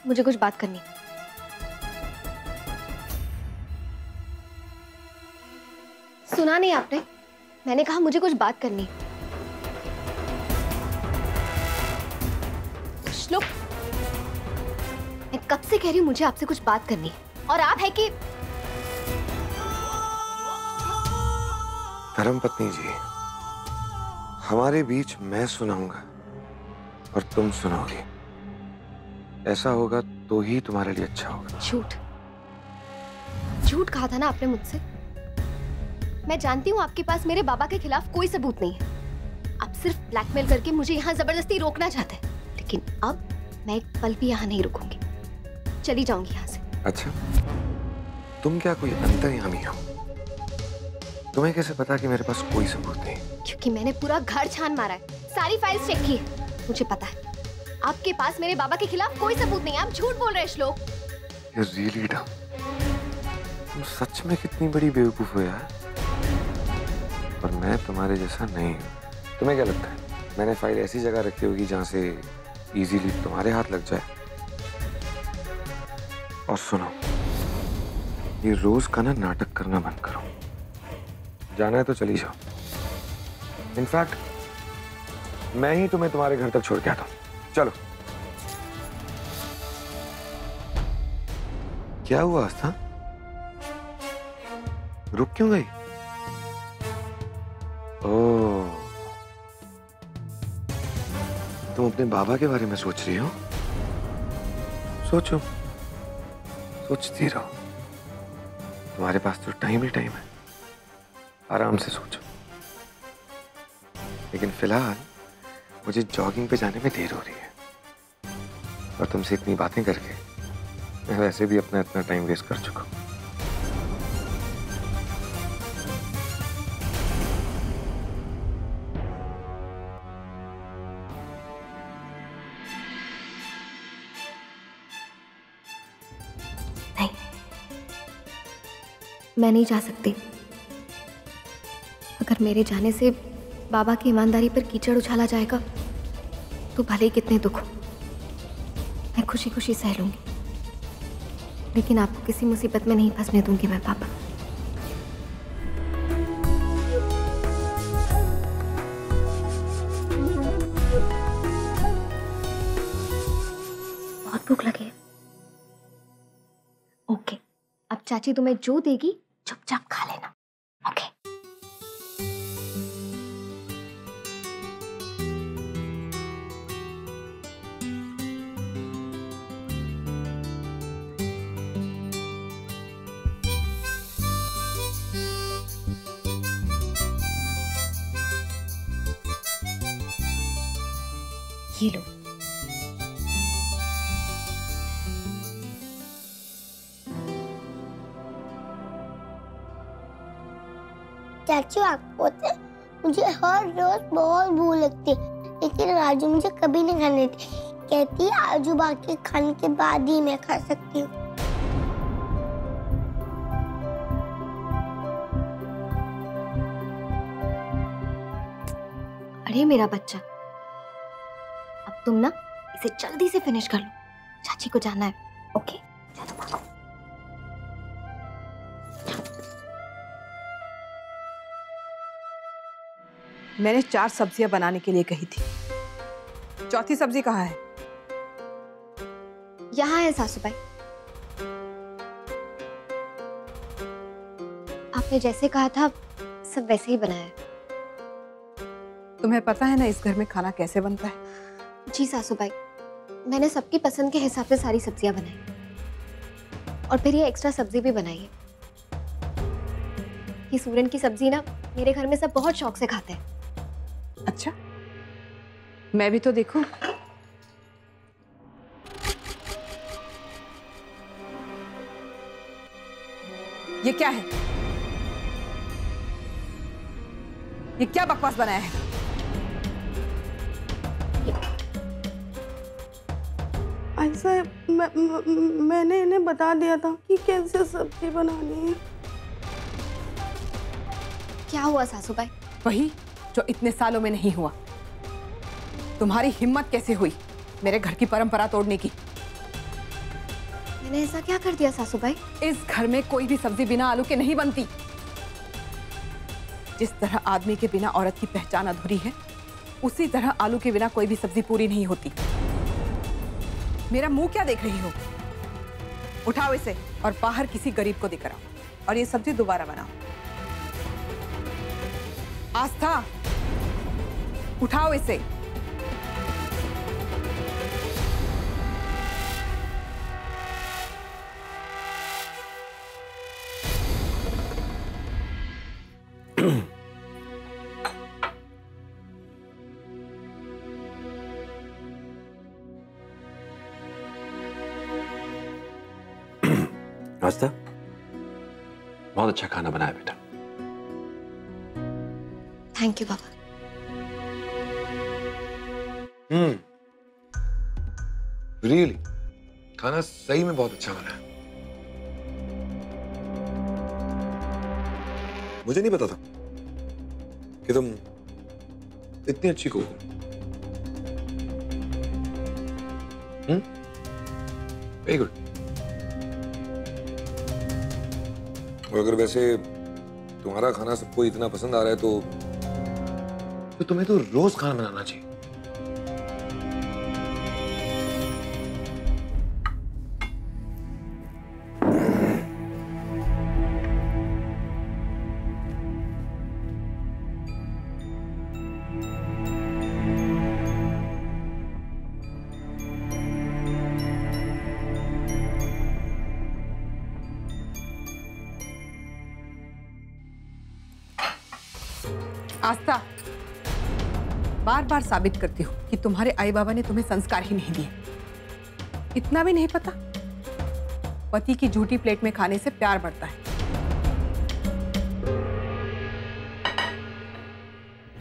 मुझे कुछ बात करनी। सुना नहीं आपने? मैंने कहा मुझे कुछ बात करनी। श्लोक, मैं कब से कह रही हूँ मुझे आपसे कुछ बात करनी है, और आप है कि धर्मपत्नी जी, हमारे बीच मैं सुनाऊंगा और तुम सुनोगी। ऐसा होगा तो ही तुम्हारे लिए अच्छा होगा। झूठ झूठ कहा था ना आपने मुझसे। मैं जानती हूँ आपके पास मेरे बाबा के खिलाफ कोई सबूत नहीं है। आप सिर्फ ब्लैकमेल करके मुझे यहाँ जबरदस्ती रोकना चाहते हैं, लेकिन अब मैं एक पल भी यहाँ नहीं रुकूंगी। चली जाऊंगी यहाँ से। अच्छा, तुम क्या कोई अंतर्यामी हो? तुम्हें कैसे पता कि मेरे पास कोई सबूत नहीं? क्योंकि मैंने पूरा घर छान मारा है, सारी फाइल्स चेक की है। मुझे पता है आपके पास मेरे बाबा के खिलाफ कोई सबूत नहीं है। आप झूठ बोल रहे हैं श्लोक। You're really dumb. तुम सच में कितनी बड़ी बेवकूफ हो यार। और मैं तुम्हारे जैसा नहीं हूँ। तुम्हें क्या लगता है मैंने फाइल ऐसी जगह रखी होगी जहां से इजीली तुम्हारे हाथ लग जाए? और सुनो, ये रोज का ना नाटक करना बंद करो। जाना है तो चली जाओ। इनफैक्ट मैं ही तुम्हें तुम्हारे घर तक छोड़ के आता हूं। चलो। क्या हुआ आस्था? रुक क्यों गई? ओह, तुम अपने बाबा के बारे में सोच रही हो? सोचो, सोचती रहो। तुम्हारे पास तो टाइम ही टाइम है, आराम से सोचो। लेकिन फिलहाल मुझे जॉगिंग पे जाने में देर हो रही है, और तुमसे इतनी बातें करके मैं वैसे भी अपना इतना टाइम वेस्ट कर चुका हूं। नहीं, मैं नहीं जा सकती। अगर मेरे जाने से बाबा की ईमानदारी पर कीचड़ उछाला जाएगा तो भले ही कितने दुख हो, मैं खुशी खुशी सह लूंगी, लेकिन आपको किसी मुसीबत में नहीं फंसने दूंगी मैं पापा। बहुत भूख लगी है। ओके, अब चाची तुम्हें जो देगी चुपचाप खा लेना। ओके। ये लो। चाचू, आपको पता है मुझे हर रोज बहुत भूख लगती है, लेकिन राजू मुझे कभी नहीं खाने देती। कहती है आजू बाकी खाने के बाद ही मैं खा सकती हूँ। अरे मेरा बच्चा, अब तुम ना इसे जल्दी से फिनिश कर लो, चाची को जाना है। ओके, चलो भागो। मैंने 4 सब्जियां बनाने के लिए कही थी, चौथी सब्जी कहाँ है? यहाँ है सासूबाई। आपने जैसे कहा था सब वैसे ही बनाया है। तुम्हें पता है ना इस घर में खाना कैसे बनता है? जी सासूबाई, मैंने सबकी पसंद के हिसाब से सारी सब्जियां बनाई, और फिर ये एक्स्ट्रा सब्जी भी बनाई है। ये सूरन की सब्जी ना मेरे घर में सब बहुत शौक से खाते हैं। अच्छा, मैं भी तो देखूं। ये क्या है? ये क्या बकवास बनाया है? ऐसा मैंने इन्हें बता दिया था कि कैसे सब्जी बनानी है। क्या हुआ सासूबाई? वही जो इतने सालों में नहीं हुआ। तुम्हारी हिम्मत कैसे हुई मेरे घर की परंपरा तोड़ने की? मैंने ऐसा क्या कर दिया सासू भाई? इस घर में कोई भी सब्जी बिना आलू के नहीं बनती। जिस तरह आदमी के बिना औरत की पहचान अधूरी है, उसी तरह आलू के बिना कोई भी सब्जी पूरी नहीं होती। मेरा मुंह क्या देख रही हो? उठाओ इसे और बाहर किसी गरीब को देकर आओ और ये सब्जी दोबारा बनाओ। आस्था, उठाओ इसे। आस्था, बहुत अच्छा खाना बनाया बेटा। Thank you Baba. रियली खाना सही में बहुत अच्छा बना है। मुझे नहीं पता था कि तुम इतनी अच्छी कुक हो। Very good. और अगर वैसे तुम्हारा खाना सबको इतना पसंद आ रहा है तो तुम्हें तो रोज खाना बनाना चाहिए। आस्था, बार बार साबित करती हूँ कि तुम्हारे आई बाबा ने तुम्हें संस्कार ही नहीं दिए। इतना भी नहीं पता, पति की झूठी प्लेट में खाने से प्यार बढ़ता है।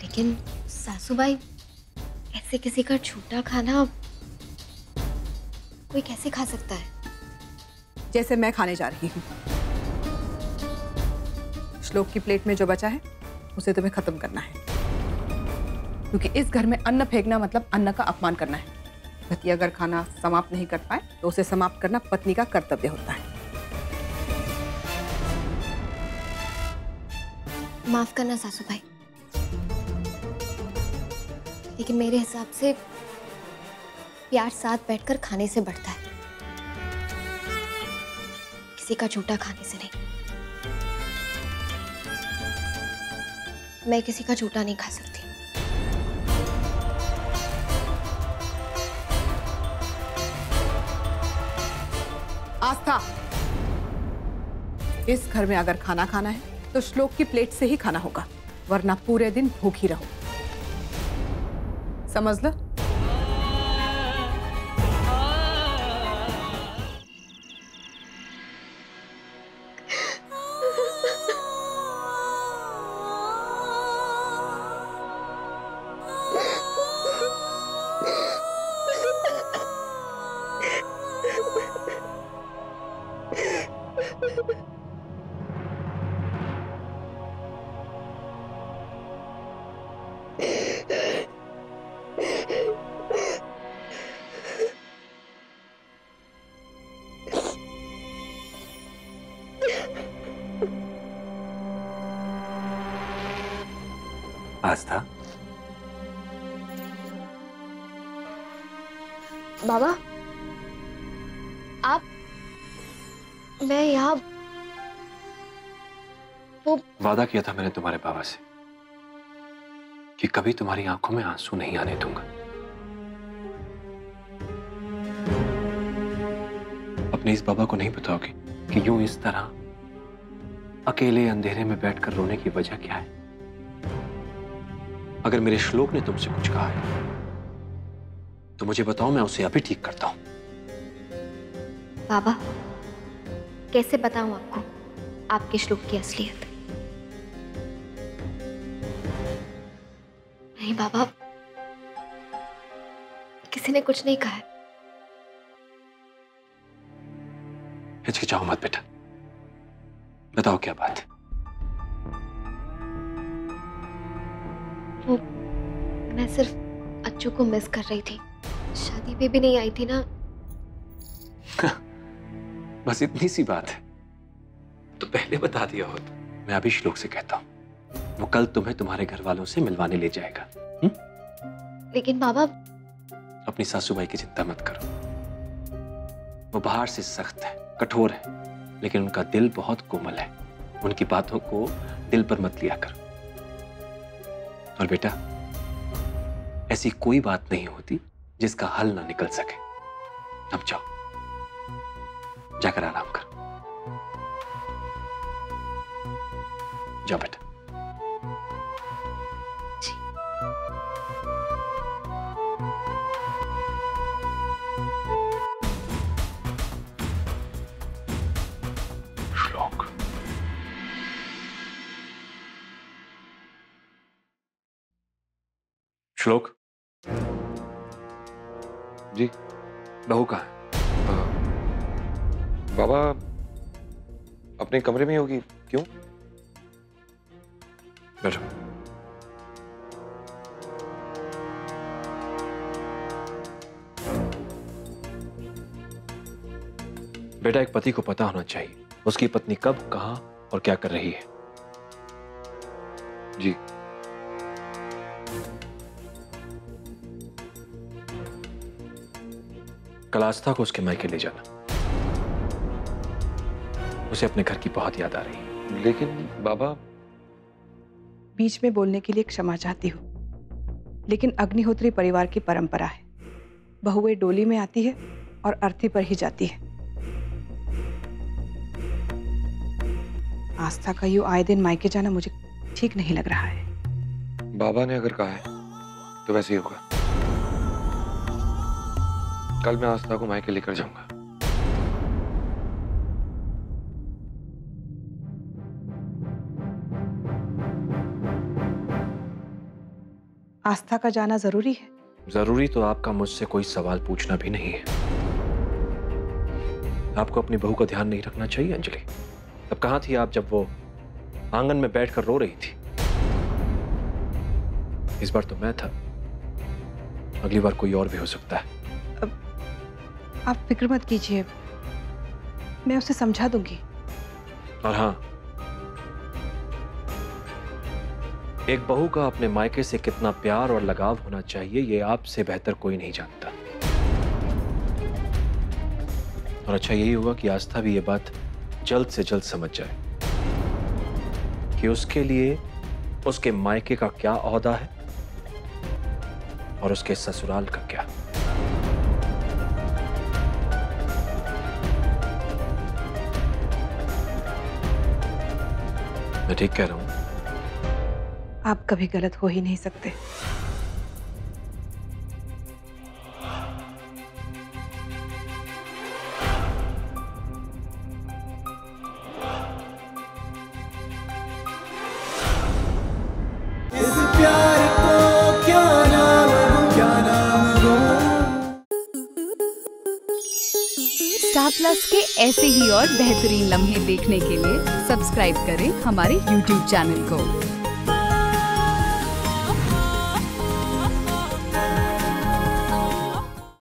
लेकिन सासू भाई, ऐसे किसी का झूठा खाना कोई कैसे खा सकता है? जैसे मैं खाने जा रही हूँ। श्लोक की प्लेट में जो बचा है उसे तुम्हें खत्म करना है, क्योंकि इस घर में अन्न फेंकना मतलब अन्न का अपमान करना है। पति अगर खाना समाप्त नहीं कर पाए तो उसे समाप्त करना पत्नी का कर्तव्य होता है। माफ करना सासू भाई, लेकिन मेरे हिसाब से प्यार साथ बैठकर खाने से बढ़ता है, किसी का झूठा खाने से नहीं। मैं किसी का झूठा नहीं खा सकती। आस्था, इस घर में अगर खाना खाना है तो श्लोक की प्लेट से ही खाना होगा, वरना पूरे दिन भूखी रहो। समझ लो। आस्था, बाबा, आप, मैं यहाँ वो वादा किया था मैंने तुम्हारे बाबा से कि कभी तुम्हारी आंखों में आंसू नहीं आने दूंगा। अपने इस बाबा को नहीं बताओगे कि यूं इस तरह अकेले अंधेरे में बैठकर रोने की वजह क्या है? अगर मेरे श्लोक ने तुमसे कुछ कहा है तो मुझे बताओ, मैं उसे अभी ठीक करता हूं। बाबा, कैसे बताऊं आपको आपके श्लोक की असलियत? नहीं बाबा, किसी ने कुछ नहीं कहा है। हिचकिचाओ मत बेटा, बताओ क्या बात है। वो मैं सिर्फ अच्छू को मिस कर रही थी। शादी पे भी नहीं आई थी ना। बस इतनी सी बात है। तो पहले बता दिया होता। मैं अभी श्लोक से कहता हूँ, वो कल तुम्हें तुम्हारे घर वालों से मिलवाने ले जाएगा। लेकिन बाबा, अपनी सासूबाई की चिंता मत करो। वो बाहर से सख्त है, कठोर है, लेकिन उनका दिल बहुत कोमल है। उनकी बातों को दिल पर मत लिया करो। और बेटा, ऐसी कोई बात नहीं होती जिसका हल ना निकल सके। अब जाओ, जाकर आराम करो। जाओ बेटा। श्लोक, श्लोक जी। बहू कहाँ है? बाबा अपने कमरे में होगी। क्यों? बैठो। बेटा, एक पति को पता होना चाहिए उसकी पत्नी कब, कहां और क्या कर रही है। जी। कल आस्था को उसके मायके ले जाना। उसे अपने घर की बहुत याद आ रही है। लेकिन बाबा, बीच में बोलने के लिए क्षमा चाहती हूँ, लेकिन अग्निहोत्री परिवार की परंपरा है। बहुएं डोली में आती है और अर्थी पर ही जाती है। आस्था का यूं आए दिन मायके जाना मुझे ठीक नहीं लग रहा है। बाबा ने अगर कहा है तो वैसे ही होगा। कल मैं आस्था को मायके लेकर जाऊंगा। आस्था का जाना जरूरी है? जरूरी तो आपका मुझसे कोई सवाल पूछना भी नहीं है। आपको अपनी बहू का ध्यान नहीं रखना चाहिए अंजलि? तब कहां थी आप जब वो आंगन में बैठकर रो रही थी? इस बार तो मैं था, अगली बार कोई और भी हो सकता है। आप फिक्र मत कीजिए, मैं उसे समझा दूंगी। और हाँ, एक बहू का अपने मायके से कितना प्यार और लगाव होना चाहिए ये आपसे बेहतर कोई नहीं जानता। और अच्छा यही होगा कि आस्था भी ये बात जल्द से जल्द समझ जाए कि उसके लिए उसके मायके का क्या ओहदा है और उसके ससुराल का क्या। मैं ठीक कह रहा हूं? आप कभी गलत हो ही नहीं सकते। स्टार प्लस के ऐसे ही और बेहतरीन लम्हे देखने के लिए सब्सक्राइब करें हमारे YouTube चैनल को।